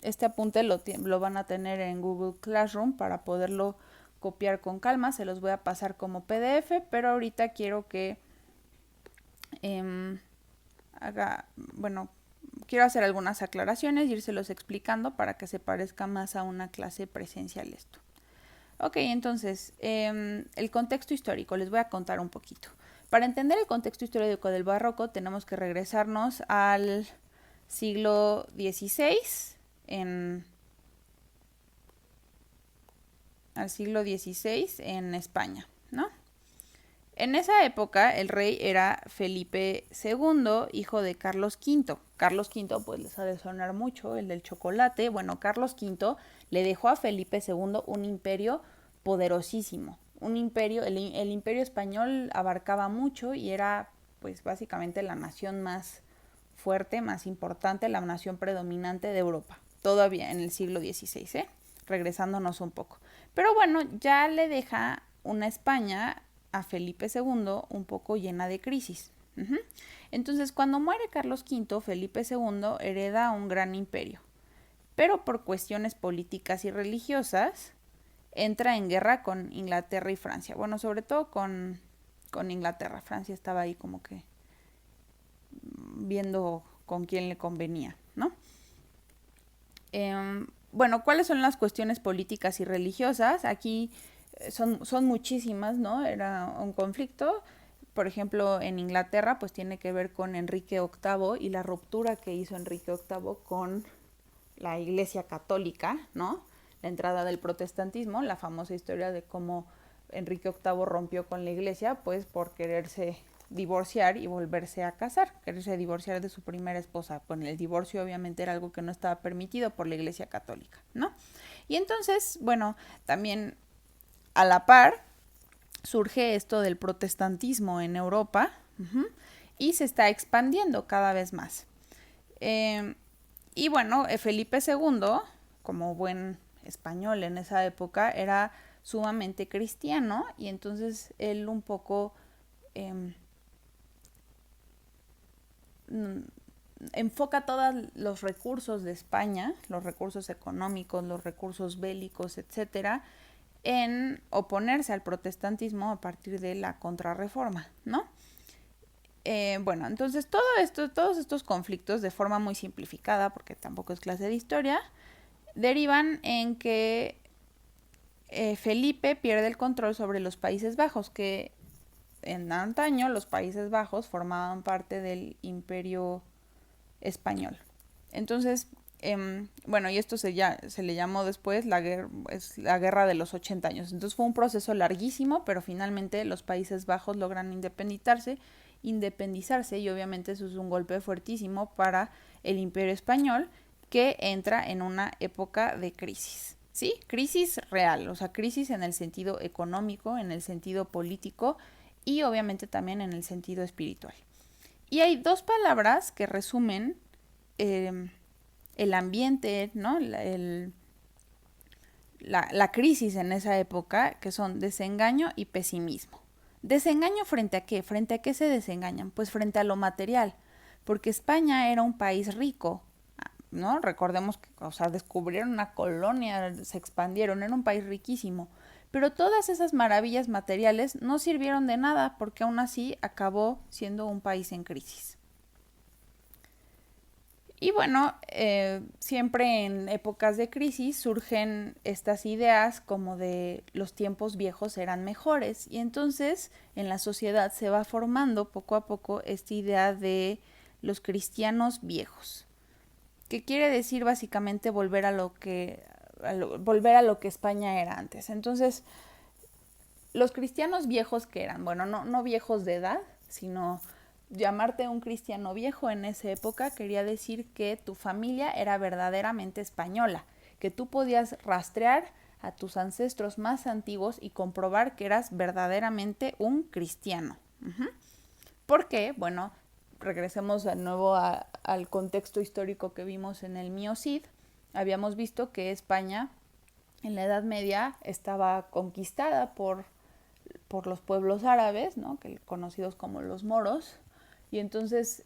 Este apunte lo van a tener en Google Classroom para poderlo copiar con calma. Se los voy a pasar como PDF, pero ahorita quiero que quiero hacer algunas aclaraciones y irselos explicando para que se parezca más a una clase presencial esto. Ok, entonces, el contexto histórico, les voy a contar un poquito. Para entender el contexto histórico del barroco tenemos que regresarnos al siglo XVI en España, ¿no? En esa época el rey era Felipe II, hijo de Carlos V. Carlos V, pues les ha de sonar mucho, el del chocolate. Bueno, Carlos V le dejó a Felipe II un imperio poderosísimo. Un imperio, el imperio español abarcaba mucho y era pues básicamente la nación más fuerte, más importante, la nación predominante de Europa. Todavía en el siglo XVI, regresándonos un poco. Pero bueno, ya le deja una España a Felipe II un poco llena de crisis. Entonces, cuando muere Carlos V, Felipe II hereda un gran imperio, pero por cuestiones políticas y religiosas entra en guerra con Inglaterra y Francia. Bueno, sobre todo con Inglaterra. Francia estaba ahí como que viendo con quién le convenía, ¿no? Bueno, ¿cuáles son las cuestiones políticas y religiosas? Aquí son muchísimas, ¿no? Era un conflicto. Por ejemplo, en Inglaterra, pues tiene que ver con Enrique VIII y la ruptura que hizo Enrique VIII con la Iglesia Católica, ¿no? La entrada del protestantismo, la famosa historia de cómo Enrique VIII rompió con la Iglesia, pues por quererse divorciar y volverse a casar, quererse divorciar de su primera esposa. Bueno, el divorcio obviamente era algo que no estaba permitido por la Iglesia Católica, ¿no? Y entonces, bueno, también a la par surge esto del protestantismo en Europa, y se está expandiendo cada vez más. Y bueno, Felipe II, como buen español en esa época, era sumamente cristiano y entonces él un poco enfoca todos los recursos de España, los recursos económicos, los recursos bélicos, etcétera, en oponerse al protestantismo a partir de la contrarreforma, ¿no? Bueno, entonces todos estos conflictos, de forma muy simplificada, porque tampoco es clase de historia, derivan en que Felipe pierde el control sobre los Países Bajos, que en antaño los Países Bajos formaban parte del Imperio Español. Entonces, bueno, y esto se le llamó después la guerra de los 80 años. Entonces fue un proceso larguísimo, pero finalmente los Países Bajos logran independizarse y obviamente eso es un golpe fuertísimo para el Imperio Español, que entra en una época de crisis. ¿Sí? Crisis real, o sea, crisis en el sentido económico, en el sentido político y obviamente también en el sentido espiritual. Y hay dos palabras que resumen el ambiente, ¿no? La crisis en esa época, que son desengaño y pesimismo. ¿Desengaño frente a qué? ¿Frente a qué se desengañan? Pues frente a lo material, porque España era un país rico, ¿no? Recordemos que, o sea, descubrieron una colonia, se expandieron, era un país riquísimo, pero todas esas maravillas materiales no sirvieron de nada porque aún así acabó siendo un país en crisis. Y bueno, siempre en épocas de crisis surgen estas ideas como de los tiempos viejos eran mejores y entonces en la sociedad se va formando poco a poco esta idea de los cristianos viejos, que quiere decir básicamente volver a lo que España era antes. Entonces, los cristianos viejos que eran, bueno, no viejos de edad, sino llamarte un cristiano viejo en esa época quería decir que tu familia era verdaderamente española, que tú podías rastrear a tus ancestros más antiguos y comprobar que eras verdaderamente un cristiano. ¿Por qué? Bueno, regresemos de nuevo al contexto histórico que vimos en el Mío Cid. Habíamos visto que España en la Edad Media estaba conquistada por los pueblos árabes, ¿no? Conocidos como los moros, y entonces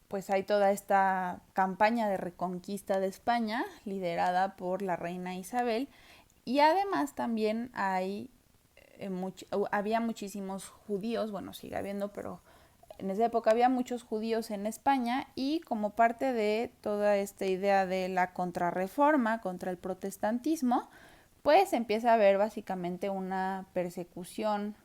pues hay toda esta campaña de reconquista de España liderada por la reina Isabel, y además también había muchísimos judíos, bueno, sigue habiendo, pero en esa época había muchos judíos en España, y como parte de toda esta idea de la contrarreforma contra el protestantismo, pues empieza a haber básicamente una persecución,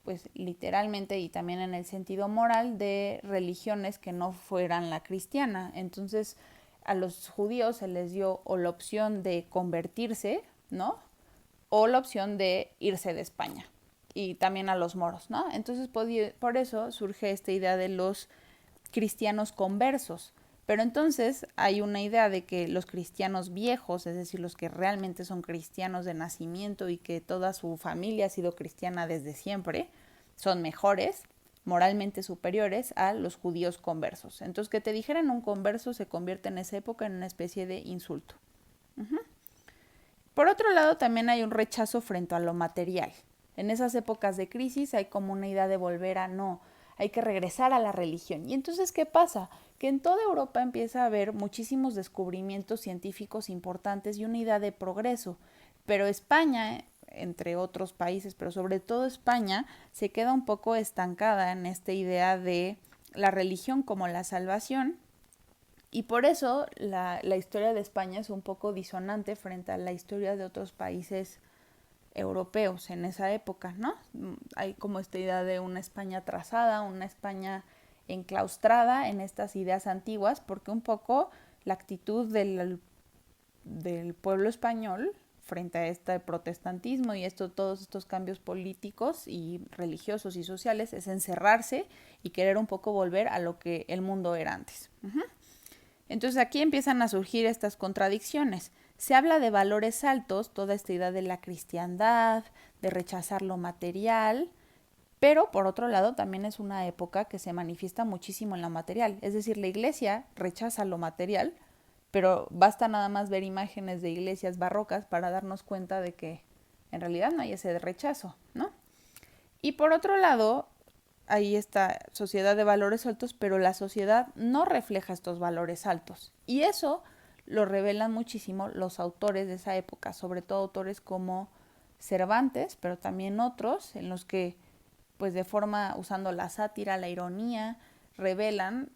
pues literalmente y también en el sentido moral, de religiones que no fueran la cristiana. Entonces a los judíos se les dio o la opción de convertirse, ¿no? O la opción de irse de España. Y también a los moros, ¿no? Entonces por eso surge esta idea de los cristianos conversos. Pero entonces hay una idea de que los cristianos viejos, es decir, los que realmente son cristianos de nacimiento y que toda su familia ha sido cristiana desde siempre, son mejores, moralmente superiores a los judíos conversos. Entonces, que te dijeran un converso se convierte en esa época en una especie de insulto. Por otro lado, también hay un rechazo frente a lo material. En esas épocas de crisis hay como una idea de volver a no, hay que regresar a la religión. Y entonces, ¿qué pasa? Que en toda Europa empieza a haber muchísimos descubrimientos científicos importantes y una idea de progreso. Pero España, entre otros países, pero sobre todo España, se queda un poco estancada en esta idea de la religión como la salvación, y por eso la historia de España es un poco disonante frente a la historia de otros países europeos en esa época, ¿no? Hay como esta idea de una España atrasada, una España enclaustrada en estas ideas antiguas, porque un poco la actitud del pueblo español frente a este protestantismo y todos estos cambios políticos y religiosos y sociales es encerrarse y querer un poco volver a lo que el mundo era antes. Entonces aquí empiezan a surgir estas contradicciones. Se habla de valores altos, toda esta idea de la cristiandad, de rechazar lo material, pero por otro lado también es una época que se manifiesta muchísimo en lo material. Es decir, la iglesia rechaza lo material, pero basta nada más ver imágenes de iglesias barrocas para darnos cuenta de que en realidad no hay ese rechazo, ¿no? Y por otro lado, hay esta sociedad de valores altos, pero la sociedad no refleja estos valores altos. Y eso lo revelan muchísimo los autores de esa época, sobre todo autores como Cervantes, pero también otros en los que, pues de forma, usando la sátira, la ironía, revelan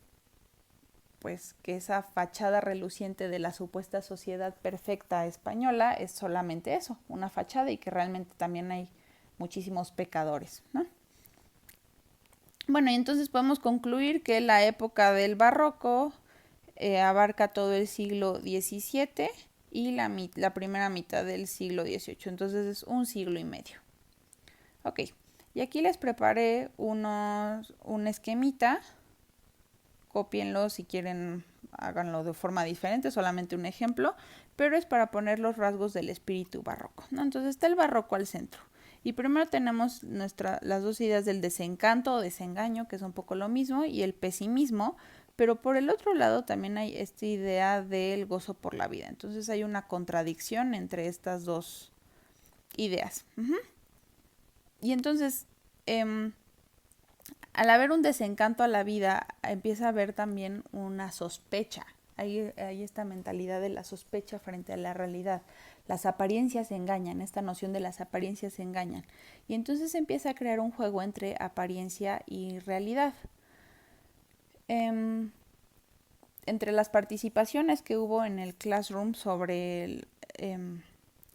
pues que esa fachada reluciente de la supuesta sociedad perfecta española es solamente eso, una fachada, y que realmente también hay muchísimos pecadores, ¿no? Bueno, y entonces podemos concluir que la época del barroco abarca todo el siglo XVII y la primera mitad del siglo XVIII. Entonces es un siglo y medio. Ok, y aquí les preparé un esquemita. Cópienlo si quieren, háganlo de forma diferente, solamente un ejemplo, pero es para poner los rasgos del espíritu barroco, ¿no? Entonces está el barroco al centro. Y primero tenemos las dos ideas del desencanto o desengaño, que es un poco lo mismo, y el pesimismo, pero por el otro lado también hay esta idea del gozo por la vida. Entonces hay una contradicción entre estas dos ideas. Y entonces, al haber un desencanto a la vida, empieza a haber también una sospecha. Hay esta mentalidad de la sospecha frente a la realidad. Las apariencias engañan, esta noción de las apariencias engañan. Y entonces se empieza a crear un juego entre apariencia y realidad. Entre las participaciones que hubo en el Classroom sobre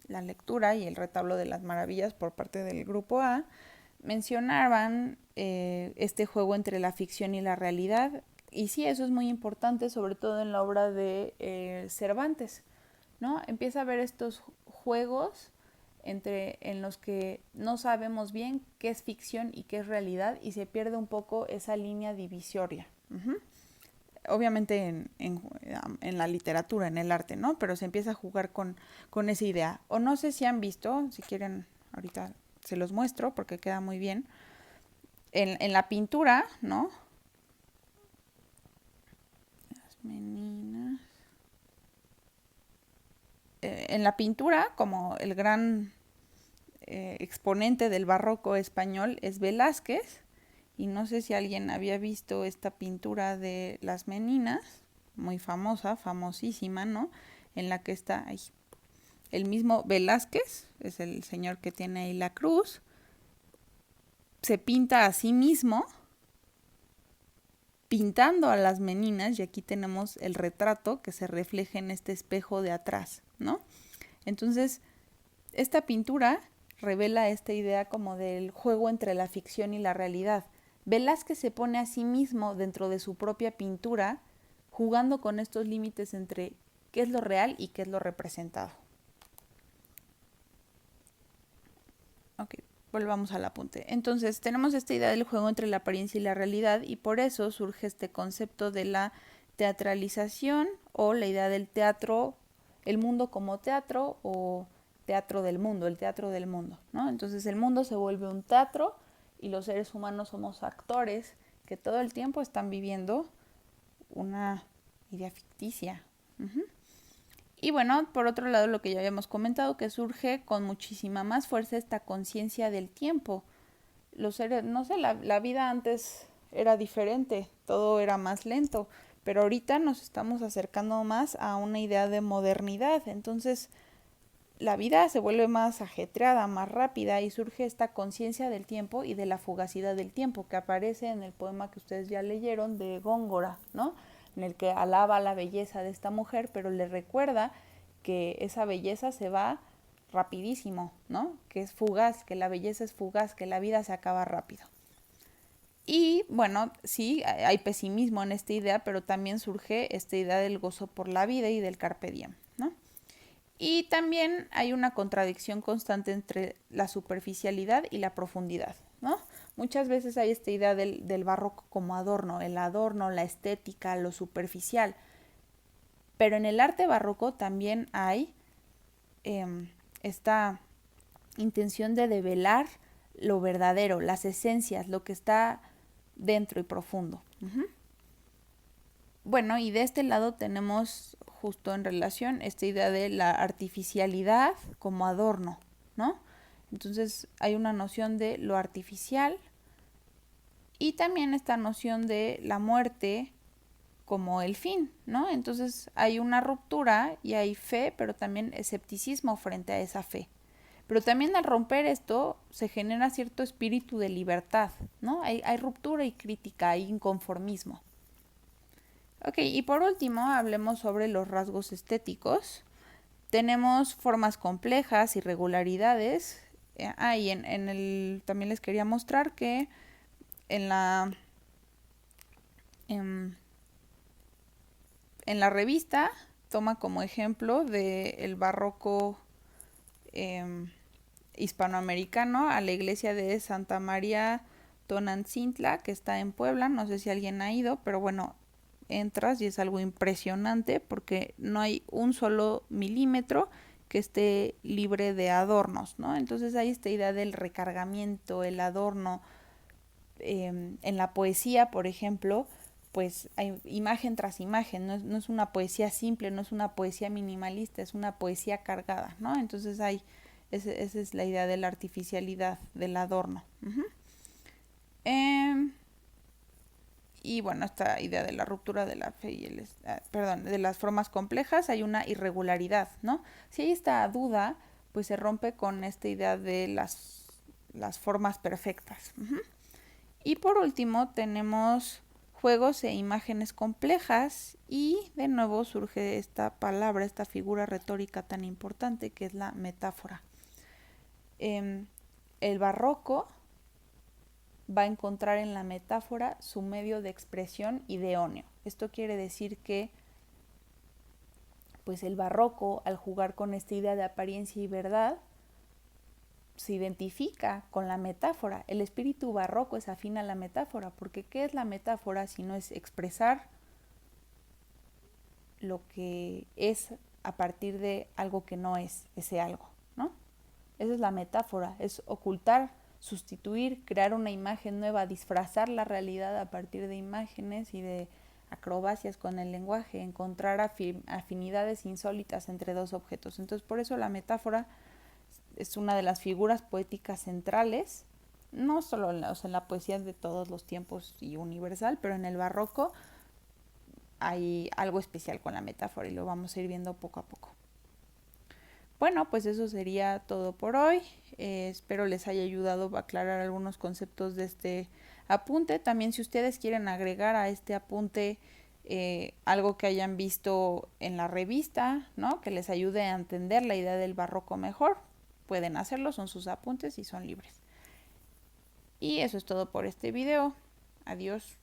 la lectura y el retablo de las maravillas por parte del grupo A, mencionaban este juego entre la ficción y la realidad. Y sí, eso es muy importante, sobre todo en la obra de Cervantes, ¿no? Empieza a haber estos juegos en los que no sabemos bien qué es ficción y qué es realidad, y se pierde un poco esa línea divisoria. Obviamente en la literatura, en el arte, ¿no? Pero se empieza a jugar con esa idea. O no sé si han visto, si quieren, ahorita se los muestro porque queda muy bien. En la pintura, ¿no? Las meninas. En la pintura, como el gran exponente del barroco español es Velázquez, y no sé si alguien había visto esta pintura de las Meninas, muy famosa, famosísima, ¿no? En la que está el mismo Velázquez, es el señor que tiene ahí la cruz, se pinta a sí mismo pintando a las Meninas, y aquí tenemos el retrato que se refleja en este espejo de atrás, ¿no? Entonces, esta pintura revela esta idea como del juego entre la ficción y la realidad. Velázquez se pone a sí mismo dentro de su propia pintura, jugando con estos límites entre qué es lo real y qué es lo representado. Ok, volvamos al apunte. Entonces, tenemos esta idea del juego entre la apariencia y la realidad, y por eso surge este concepto de la teatralización, o la idea del teatro, el mundo como teatro, o teatro del mundo, el teatro del mundo, ¿no? Entonces el mundo se vuelve un teatro y los seres humanos somos actores que todo el tiempo están viviendo una idea ficticia. Y bueno, por otro lado, lo que ya habíamos comentado, que surge con muchísima más fuerza esta conciencia del tiempo. Los seres, no sé, la vida antes era diferente, todo era más lento, pero ahorita nos estamos acercando más a una idea de modernidad. Entonces, la vida se vuelve más ajetreada, más rápida, y surge esta conciencia del tiempo y de la fugacidad del tiempo que aparece en el poema que ustedes ya leyeron de Góngora, ¿no? En el que alaba la belleza de esta mujer, pero le recuerda que esa belleza se va rapidísimo, ¿no? Que es fugaz, que la belleza es fugaz, que la vida se acaba rápido. Y bueno, sí, hay pesimismo en esta idea, pero también surge esta idea del gozo por la vida y del carpe diem, ¿no? Y también hay una contradicción constante entre la superficialidad y la profundidad, ¿no? Muchas veces hay esta idea del barroco como adorno, el adorno, la estética, lo superficial. Pero en el arte barroco también hay esta intención de develar lo verdadero, las esencias, lo que está dentro y profundo. Bueno, y de este lado tenemos justo en relación esta idea de la artificialidad como adorno, ¿no? Entonces hay una noción de lo artificial y también esta noción de la muerte como el fin, ¿no? Entonces hay una ruptura y hay fe, pero también escepticismo frente a esa fe. Pero también al romper esto se genera cierto espíritu de libertad, ¿no? Hay ruptura y crítica, hay inconformismo. Ok, y por último hablemos sobre los rasgos estéticos. Tenemos formas complejas, irregularidades. Y en el también les quería mostrar que en la en, en la revista toma como ejemplo del barroco hispanoamericano a la iglesia de Santa María Tonantzintla, que está en Puebla. No sé si alguien ha ido, pero bueno, entras y es algo impresionante porque no hay un solo milímetro que esté libre de adornos, ¿no? Entonces hay esta idea del recargamiento, el adorno. En la poesía, por ejemplo, pues hay imagen tras imagen, no es una poesía simple, no es una poesía minimalista, es una poesía cargada, ¿no? Entonces esa es la idea de la artificialidad, del adorno. Y bueno, esta idea de la ruptura de la fe y perdón, de las formas complejas, hay una irregularidad, ¿no? Si hay esta duda, pues se rompe con esta idea de las formas perfectas. Y por último tenemos juegos e imágenes complejas, y de nuevo surge esta palabra, esta figura retórica tan importante que es la metáfora. El barroco va a encontrar en la metáfora su medio de expresión idóneo. Esto quiere decir que pues el barroco, al jugar con esta idea de apariencia y verdad, se identifica con la metáfora. El espíritu barroco es afín a la metáfora, porque ¿qué es la metáfora si no es expresar lo que es a partir de algo que no es ese algo, ¿no? Esa es la metáfora, es ocultar, sustituir, crear una imagen nueva, disfrazar la realidad a partir de imágenes y de acrobacias con el lenguaje, encontrar afinidades insólitas entre dos objetos. Entonces, por eso la metáfora es una de las figuras poéticas centrales no solo o sea, en la poesía de todos los tiempos y universal, pero en el barroco hay algo especial con la metáfora y lo vamos a ir viendo poco a poco. Bueno, pues eso sería todo por hoy. Espero les haya ayudado a aclarar algunos conceptos de este apunte. También si ustedes quieren agregar a este apunte algo que hayan visto en la revista, ¿no? Que les ayude a entender la idea del barroco mejor, pueden hacerlo, son sus apuntes y son libres. Y eso es todo por este video. Adiós.